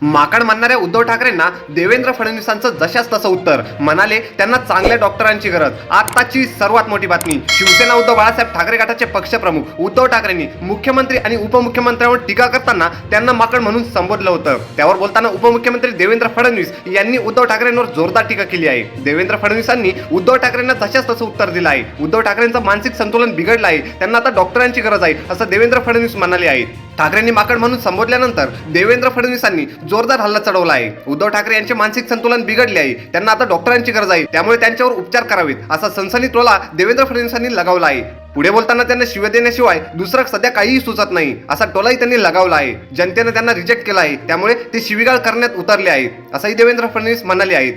माकड म्हणणाऱ्या उद्धव ठाकरेंना देवेंद्र फडणवीसांचं जशास तसं उत्तर. म्हणाले त्यांना चांगल्या डॉक्टरांची गरज. आताची सर्वात मोठी बातमी. शिवसेना उद्धव बाळासाहेब ठाकरे गटाचे पक्षप्रमुख उद्धव ठाकरेंनी मुख्यमंत्री आणि उपमुख्यमंत्र्यांवर टीका करताना त्यांना माकड म्हणून संबोधलं होतं. त्यावर बोलताना उपमुख्यमंत्री देवेंद्र फडणवीस यांनी उद्धव ठाकरेंवर जोरदार टीका केली आहे. देवेंद्र फडणवीसांनी उद्धव ठाकरेंना जशास तसं उत्तर दिलं आहे. उद्धव ठाकरेंचं मानसिक संतुलन बिघडलं आहे, त्यांना आता डॉक्टरांची गरज आहे असं देवेंद्र फडणवीस म्हणाले आहेत. ठाकरेंनी माकड म्हणून संबोधल्यानंतर देवेंद्र फडणवीसांनी जोरदार हल्ला चढवला आहे. उद्धव ठाकरे यांचे मानसिक संतुलन बिघडले आहे, त्यांना आता डॉक्टरांची गरज आहे, त्यामुळे त्यांच्यावर उपचार करावेत असा सनसनी टोला देवेंद्र फडणवीसांनी लगावला आहे. पुढे बोलताना त्यांना शिव्या देण्याशिवाय दुसरं सध्या काहीही सुचत नाही असा टोलाही त्यांनी लगावला आहे. जनतेने त्यांना रिजेक्ट केला आहे, त्यामुळे ते शिवीगाळ करण्यात उतरले आहेत असंही देवेंद्र फडणवीस म्हणाले आहेत.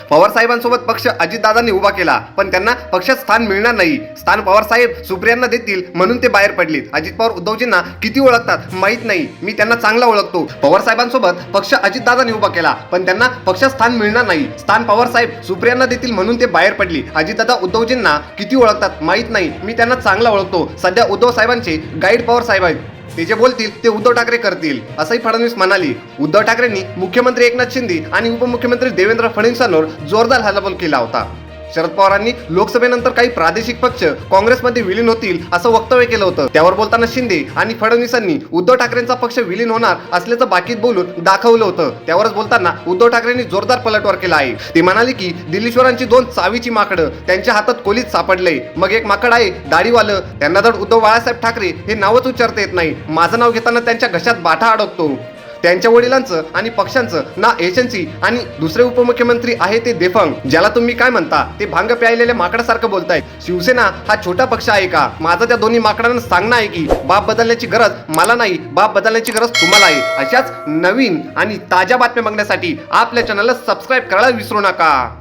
पवार साहेबांसोबत पक्ष अजितदादांनी उभा केला, पण त्यांना पक्षात स्थान मिळणार नाही. स्थान पवार साहेब सुप्रियांना देतील म्हणून ते बाहेर पडलेत. अजित पवार उद्धवजींना किती ओळखतात माहित नाही, मी त्यांना चांगला ओळखतो. पवार साहेबांसोबत पक्ष अजितदादांनी उभा केला, पण त्यांना पक्षात स्थान मिळणार नाही. स्थान पवार साहेब सुप्रियांना देतील म्हणून ते बाहेर पडले. अजितदादा उद्धवजींना किती ओळखतात माहित नाही, मी त्यांना चांगला ओळखतो. सध्या उद्धव साहेबांचे गाईड पवार साहेब आहेत, ते जे बोलतील ते उद्धव ठाकरे करतील असंही फडणवीस म्हणाले. उद्धव ठाकरेंनी मुख्यमंत्री एकनाथ शिंदे आणि उपमुख्यमंत्री देवेंद्र फडणवीसांवर जोरदार हल्लाबोल केला होता. शरद पवारांनी लोकसभेनंतर काही प्रादेशिक पक्ष काँग्रेसमध्ये विलीन होतील असं वक्तव्य केलं होतं. त्यावर बोलताना शिंदे आणि फडणवीसांनी उद्धव ठाकरेंचा पक्ष विलीन होणार असल्याचं बाकीत बोलून दाखवलं होतं. त्यावरच बोलताना उद्धव ठाकरेंनी जोरदार पलटवार केला आहे. ते म्हणाले की दिल्लीश्वरांची 2 चावीची माकडं त्यांच्या हातात कोलीत सापडले. मग एक माकड आहे दाढीवालं, त्यांना तर उद्धव बाळासाहेब ठाकरे हे नावच उच्चारता येत नाही. माझं नाव घेताना त्यांच्या घशात बाठा अडकतो. त्यांच्या वडिलांचं आणि पक्षांचं ना एजन्सी आणि दुसरे उपमुख्यमंत्री आहे ते देफंग, ज्याला तुम्ही काय म्हणता ते भांग प्यायलेल्या माकडासारखं बोलताय. शिवसेना हा छोटा पक्ष आहे का? माझं त्या दोन्ही माकडांना सांगणं आहे की बाप बदलण्याची गरज मला नाही, बाप बदलण्याची गरज तुम्हाला आहे. अशाच नवीन आणि ताज्या बातम्या बघण्यासाठी आपल्या चॅनलला सबस्क्राईब करायला विसरू नका.